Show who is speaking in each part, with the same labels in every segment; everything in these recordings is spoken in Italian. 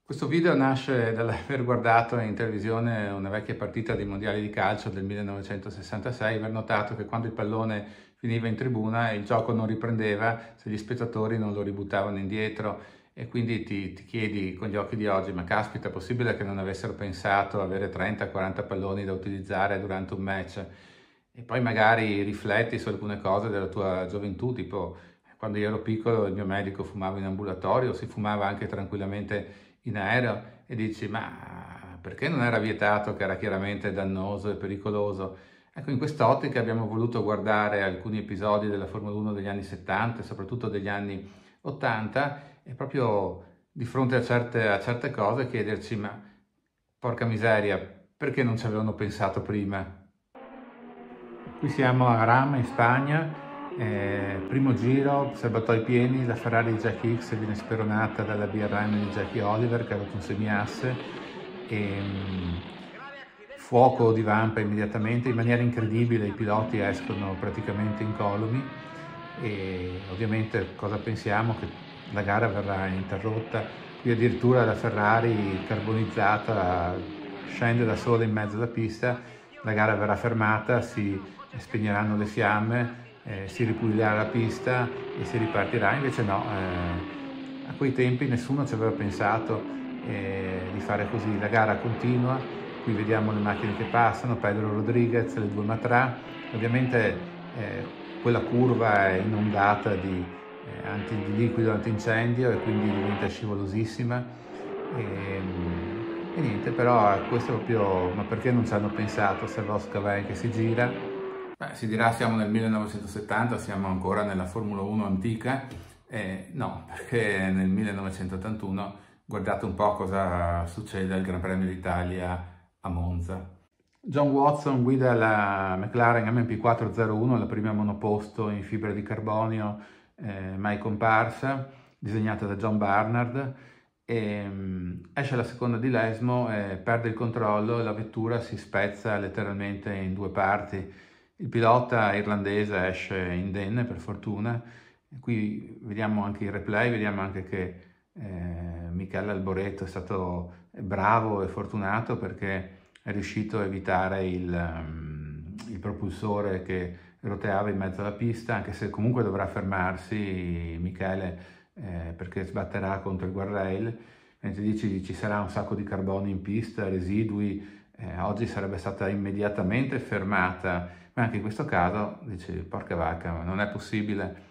Speaker 1: Questo video nasce dall'aver guardato in televisione una vecchia partita dei mondiali di calcio del 1966 e aver notato che quando il pallone finiva in tribuna il gioco non riprendeva se gli spettatori non lo ributtavano indietro e quindi ti chiedi con gli occhi di oggi, ma caspita, è possibile che non avessero pensato a avere 30-40 palloni da utilizzare durante un match? E poi magari rifletti su alcune cose della tua gioventù, tipo quando io ero piccolo il mio medico fumava in ambulatorio, si fumava anche tranquillamente in aereo e dici ma perché non era vietato, che era chiaramente dannoso e pericoloso? Ecco, in quest'ottica abbiamo voluto guardare alcuni episodi della Formula 1 degli anni 70 e soprattutto degli anni 80 e proprio di fronte a certe cose chiederci ma porca miseria, perché non ci avevano pensato prima? Qui siamo a Rama in Spagna, primo giro, serbatoi pieni, la Ferrari di Jackie X viene speronata dalla BRM di Jackie Oliver che ha avuto un semiasse e fuoco divampa immediatamente, in maniera incredibile i piloti escono praticamente incolumi e ovviamente cosa pensiamo? Che la gara verrà interrotta, qui addirittura la Ferrari carbonizzata scende da sola in mezzo alla pista, la gara verrà fermata, si spegneranno le fiamme, si ripulirà la pista e si ripartirà, invece no, a quei tempi nessuno ci aveva pensato di fare così, la gara continua, qui vediamo le macchine che passano, Pedro Rodriguez, le due Matra, ovviamente quella curva è inondata di liquido antincendio e quindi diventa scivolosissima e niente, però questo è proprio, ma perché non ci hanno pensato se Voscaven che si gira? Beh, si dirà siamo nel 1970, siamo ancora nella Formula 1 antica, no, perché nel 1981 guardate un po' cosa succede al Gran Premio d'Italia a Monza. John Watson guida la McLaren MP401, la prima monoposto in fibra di carbonio mai comparsa, disegnata da John Barnard. Esce la seconda di Lesmo, perde il controllo e la vettura si spezza letteralmente in due parti. Il pilota irlandese esce indenne per fortuna. Qui vediamo anche il replay, vediamo anche che Michele Alboreto è stato bravo e fortunato perché è riuscito a evitare il propulsore che roteava in mezzo alla pista, anche se comunque dovrà fermarsi Michele perché sbatterà contro il guardrail, mentre dici ci sarà un sacco di carbonio in pista, residui, oggi sarebbe stata immediatamente fermata, ma anche in questo caso dici porca vacca, ma non è possibile,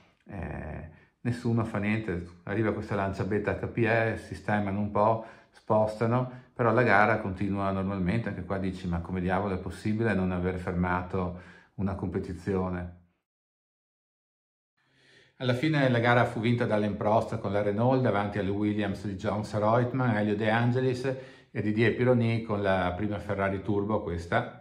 Speaker 1: nessuno fa niente, arriva questa lancia beta HPE, sistemano un po', spostano, però la gara continua normalmente, anche qua dici ma come diavolo è possibile non aver fermato una competizione? Alla fine la gara fu vinta dall'Alain Prost con la Renault davanti alle Williams di Jones Reutemann, Elio De Angelis e Didier Pironi con la prima Ferrari Turbo, questa.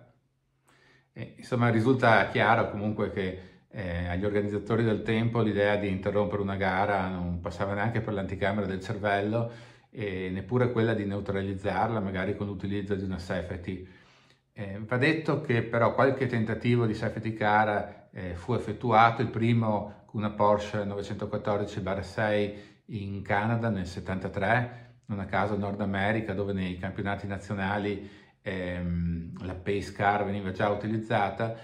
Speaker 1: Insomma risulta chiaro comunque che agli organizzatori del tempo l'idea di interrompere una gara non passava neanche per l'anticamera del cervello e neppure quella di neutralizzarla magari con l'utilizzo di una safety. Va detto che però qualche tentativo di safety car fu effettuato, il primo con una Porsche 914/6 in Canada nel 73, non a caso Nord America, dove nei campionati nazionali la pace car veniva già utilizzata.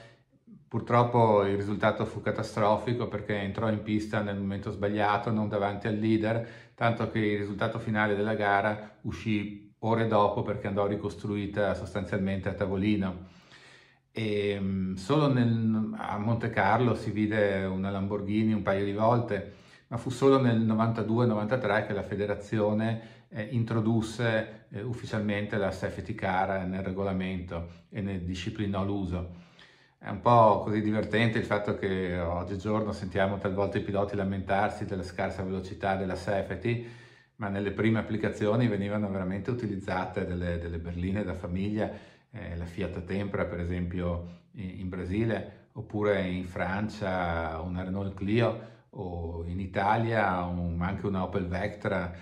Speaker 1: Purtroppo il risultato fu catastrofico perché entrò in pista nel momento sbagliato, non davanti al leader, tanto che il risultato finale della gara uscì ore dopo perché andò ricostruita sostanzialmente a tavolino. Solo a Monte Carlo si vide una Lamborghini un paio di volte, ma fu solo nel 92-93 che la federazione introdusse ufficialmente la safety car nel regolamento e ne disciplinò l'uso. È un po' così divertente il fatto che oggigiorno sentiamo talvolta i piloti lamentarsi della scarsa velocità della safety, ma nelle prime applicazioni venivano veramente utilizzate delle berline da famiglia, la Fiat Tempra per esempio in Brasile, oppure in Francia una Renault Clio, o in Italia anche una Opel Vectra,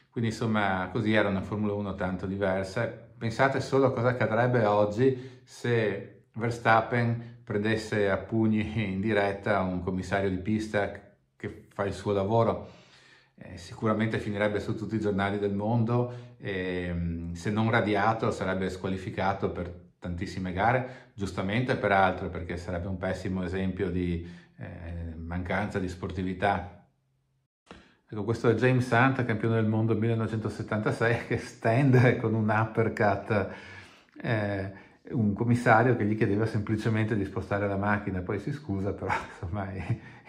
Speaker 1: quindi insomma così era una Formula 1 tanto diversa. Pensate solo a cosa accadrebbe oggi se Verstappen prendesse a pugni in diretta un commissario di pista che fa il suo lavoro. sicuramente finirebbe su tutti i giornali del mondo, se non radiato sarebbe squalificato per tantissime gare, giustamente peraltro, perché sarebbe un pessimo esempio di mancanza di sportività. Ecco, questo è James Hunt, campione del mondo 1976, che stende con un uppercut un commissario che gli chiedeva semplicemente di spostare la macchina, poi si scusa, però insomma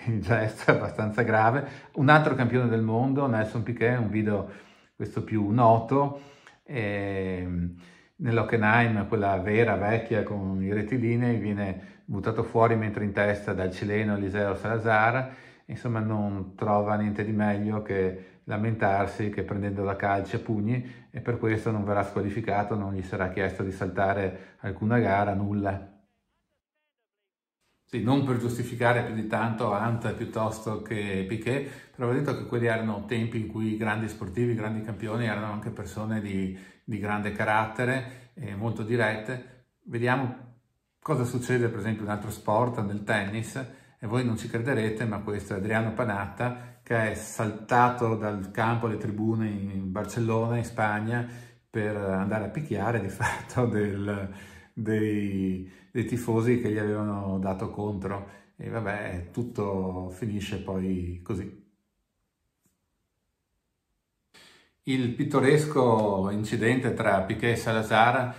Speaker 1: il gesto è abbastanza grave. Un altro campione del mondo, Nelson Piquet, un video questo più noto, nell'Hockenheim, quella vera, vecchia, con i rettilinei, viene buttato fuori mentre in testa dal cileno Eliseo Salazar. Insomma, non trova niente di meglio che lamentarsi che prendendo la calci a pugni, e per questo non verrà squalificato, non gli sarà chiesto di saltare alcuna gara, nulla. Sì, non per giustificare più di tanto Hunt piuttosto che Piquet, però ho detto che quelli erano tempi in cui i grandi sportivi, i grandi campioni erano anche persone di grande carattere, molto dirette. Vediamo cosa succede per esempio in un altro sport, nel tennis, e voi non ci crederete, ma questo è Adriano Panatta, che è saltato dal campo alle tribune in Barcellona, in Spagna, per andare a picchiare di fatto dei tifosi che gli avevano dato contro, e vabbè, tutto finisce poi così. Il pittoresco incidente tra Piquet e Salazar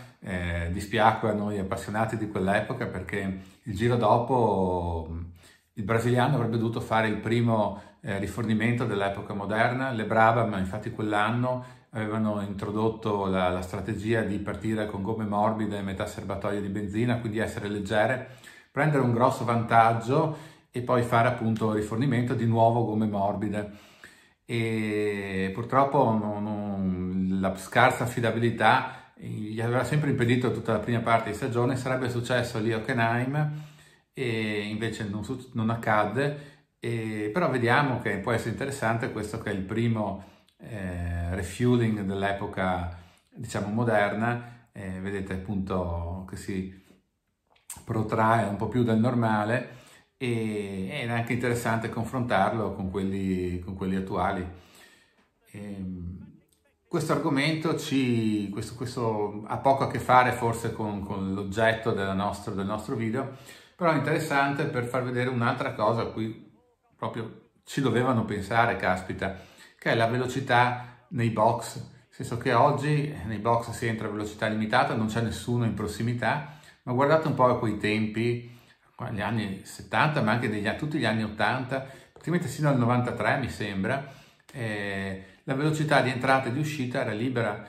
Speaker 1: dispiacque a noi appassionati di quell'epoca, perché il giro dopo il brasiliano avrebbe dovuto fare il primo rifornimento dell'epoca moderna. Le Brabham infatti quell'anno avevano introdotto la strategia di partire con gomme morbide e metà serbatoio di benzina, quindi essere leggere, prendere un grosso vantaggio e poi fare appunto rifornimento di nuovo gomme morbide. E purtroppo la scarsa affidabilità gli aveva sempre impedito tutta la prima parte di stagione. Sarebbe successo lì a Hockenheim e invece non accadde, però vediamo che può essere interessante questo, che è il primo refueling dell'epoca, diciamo, moderna. Vedete appunto che si protrae un po' più del normale, ed è anche interessante confrontarlo con quelli attuali. Questo argomento questo ha poco a che fare forse con l'oggetto del nostro video, però è interessante per far vedere un'altra cosa a cui proprio ci dovevano pensare, caspita, che è la velocità nei box. Nel senso che oggi nei box si entra a velocità limitata, non c'è nessuno in prossimità, ma guardate un po' a quei tempi, negli anni 70, ma anche tutti gli anni 80, praticamente sino al 93 mi sembra, la velocità di entrata e di uscita era libera,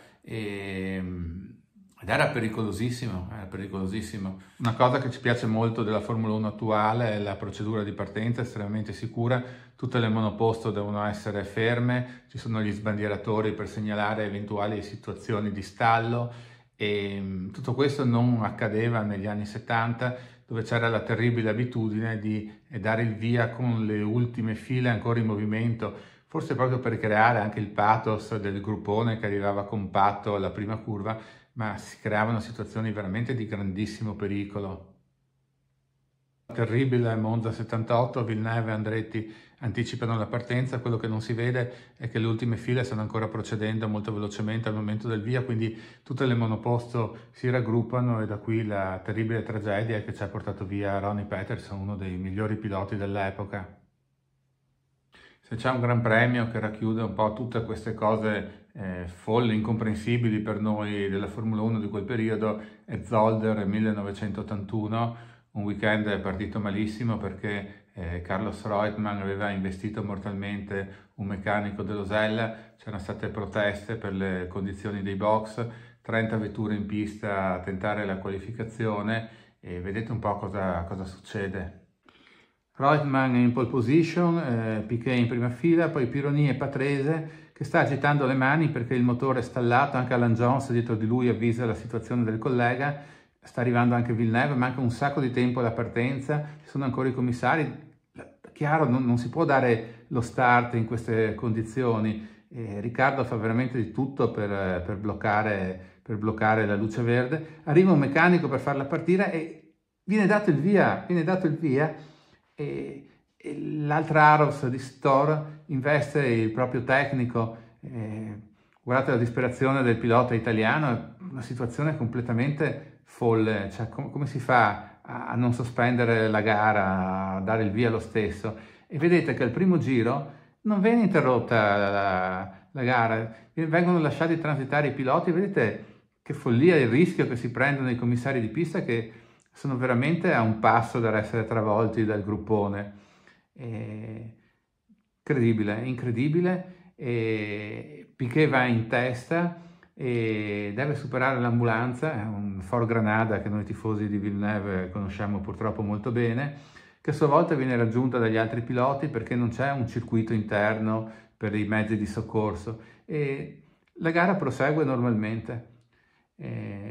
Speaker 1: ed era pericolosissimo, Una cosa che ci piace molto della Formula 1 attuale è la procedura di partenza estremamente sicura. Tutte le monoposto devono essere ferme, ci sono gli sbandieratori per segnalare eventuali situazioni di stallo, e tutto questo non accadeva negli anni 70, dove c'era la terribile abitudine di dare il via con le ultime file ancora in movimento, forse proprio per creare anche il pathos del gruppone che arrivava compatto alla prima curva, ma si creavano situazioni veramente di grandissimo pericolo. Terribile Monza 78, Villeneuve e Andretti anticipano la partenza. Quello che non si vede è che le ultime file stanno ancora procedendo molto velocemente al momento del via, quindi tutte le monoposto si raggruppano, e da qui la terribile tragedia che ci ha portato via Ronnie Peterson, uno dei migliori piloti dell'epoca. Se c'è un gran premio che racchiude un po' tutte queste cose folli, incomprensibili per noi della Formula 1 di quel periodo, è Zolder 1981, un weekend partito malissimo perché Carlos Reutemann aveva investito mortalmente un meccanico dell'Osella, c'erano state proteste per le condizioni dei box, 30 vetture in pista a tentare la qualificazione, e vedete un po' cosa succede. Reutemann in pole position, Piquet in prima fila, poi Pironi e Patrese che sta agitando le mani perché il motore è stallato, anche Alan Jones dietro di lui avvisa la situazione del collega, sta arrivando anche Villeneuve, manca un sacco di tempo alla partenza, ci sono ancora i commissari, chiaro non si può dare lo start in queste condizioni, Riccardo fa veramente di tutto per bloccare la luce verde, arriva un meccanico per farla partire e viene dato il via, L'altra Arrows di Store investe il proprio tecnico. Guardate la disperazione del pilota italiano, è una situazione completamente folle, cioè come si fa a non sospendere la gara, a dare il via lo stesso? E vedete che al primo giro non viene interrotta la gara, vengono lasciati transitare i piloti, vedete che follia il rischio che si prendono i commissari di pista, che sono veramente a un passo dall'essere travolti dal gruppone. Incredibile, incredibile. Piquet va in testa e deve superare l'ambulanza, è un Ford Granada che noi tifosi di Villeneuve conosciamo purtroppo molto bene, che a sua volta viene raggiunta dagli altri piloti perché non c'è un circuito interno per i mezzi di soccorso, e la gara prosegue normalmente,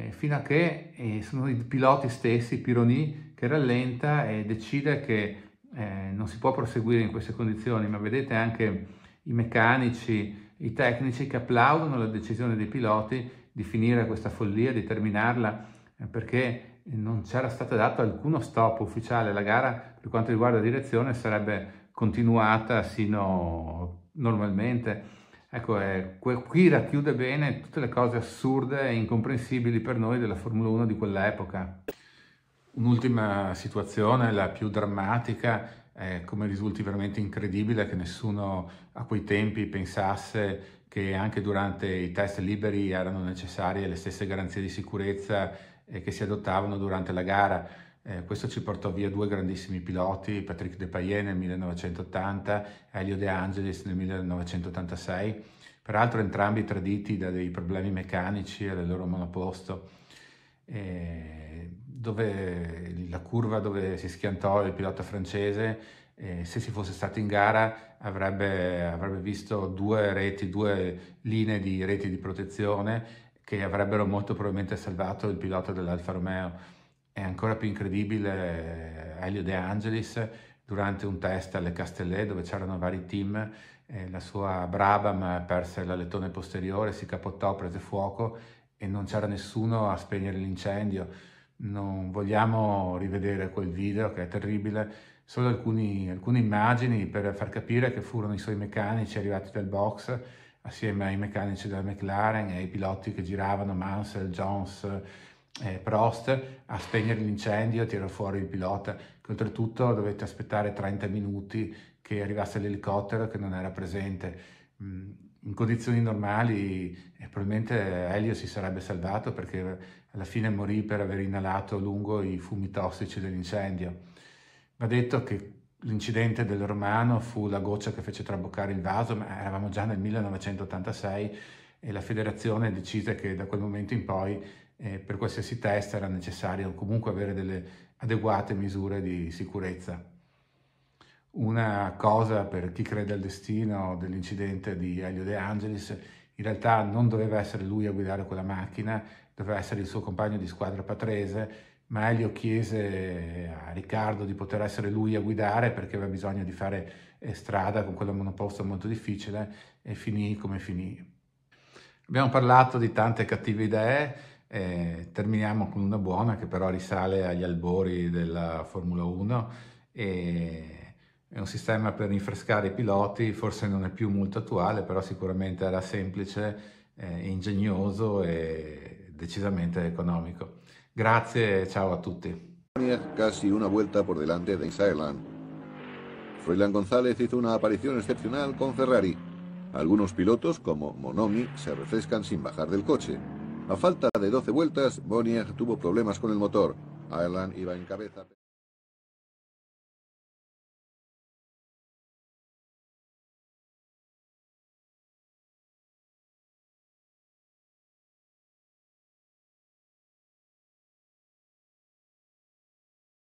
Speaker 1: fino a che sono i piloti stessi, Pironi, che rallenta e decide che non si può proseguire in queste condizioni, ma vedete anche i meccanici, i tecnici che applaudono la decisione dei piloti di finire questa follia, di terminarla, perché non c'era stato dato alcuno stop ufficiale. La gara, per quanto riguarda la direzione, sarebbe continuata sino normalmente. Ecco, qui racchiude bene tutte le cose assurde e incomprensibili per noi della Formula 1 di quell'epoca. Un'ultima situazione, la più drammatica, come risulti veramente incredibile che nessuno a quei tempi pensasse che anche durante i test liberi erano necessarie le stesse garanzie di sicurezza che si adottavano durante la gara. Questo ci portò via due grandissimi piloti, Patrick Depailler nel 1980, Elio De Angelis nel 1986, peraltro entrambi traditi da dei problemi meccanici al loro monoposto. Dove la curva dove si schiantò il pilota francese, se si fosse stato in gara avrebbe visto due linee di reti di protezione che avrebbero molto probabilmente salvato il pilota dell'Alfa Romeo. È ancora più incredibile Elio De Angelis durante un test alle Castellet dove c'erano vari team, la sua Brabham perse l'alettone posteriore, si capottò, prese fuoco e non c'era nessuno a spegnere l'incendio. Non vogliamo rivedere quel video che è terribile, solo alcune immagini per far capire che furono i suoi meccanici arrivati dal box assieme ai meccanici della McLaren e ai piloti che giravano, Mansell, Jones, Prost, a spegnere l'incendio e tirare fuori il pilota, che oltretutto dovette aspettare 30 minuti che arrivasse l'elicottero che non era presente. In condizioni normali probabilmente Elio si sarebbe salvato perché alla fine morì per aver inalato a lungo i fumi tossici dell'incendio. Va detto che l'incidente del Romano fu la goccia che fece traboccare il vaso, ma eravamo già nel 1986 e la federazione decise che da quel momento in poi per qualsiasi test era necessario comunque avere delle adeguate misure di sicurezza. Una cosa per chi crede al destino dell'incidente di Elio De Angelis: in realtà non doveva essere lui a guidare quella macchina, doveva essere il suo compagno di squadra Patrese, ma Elio chiese a Riccardo di poter essere lui a guidare perché aveva bisogno di fare strada con quella monoposto molto difficile, e finì come finì. Abbiamo parlato di tante cattive idee, terminiamo con una buona che però risale agli albori della Formula 1 e è un sistema per rinfrescare i piloti, forse non è più molto attuale, però sicuramente era semplice, ingegnoso e decisamente economico. Grazie e ciao a tutti.
Speaker 2: Casi una vuelta por delante de Iserland. Froilán González hizo una aparición excepcional con Ferrari. Algunos pilotos, como Monomi, se refrescan sin bajar del coche. A falta de 12 vueltas, Bonnier tuvo problemas con el motor. Ireland iba en cabeza.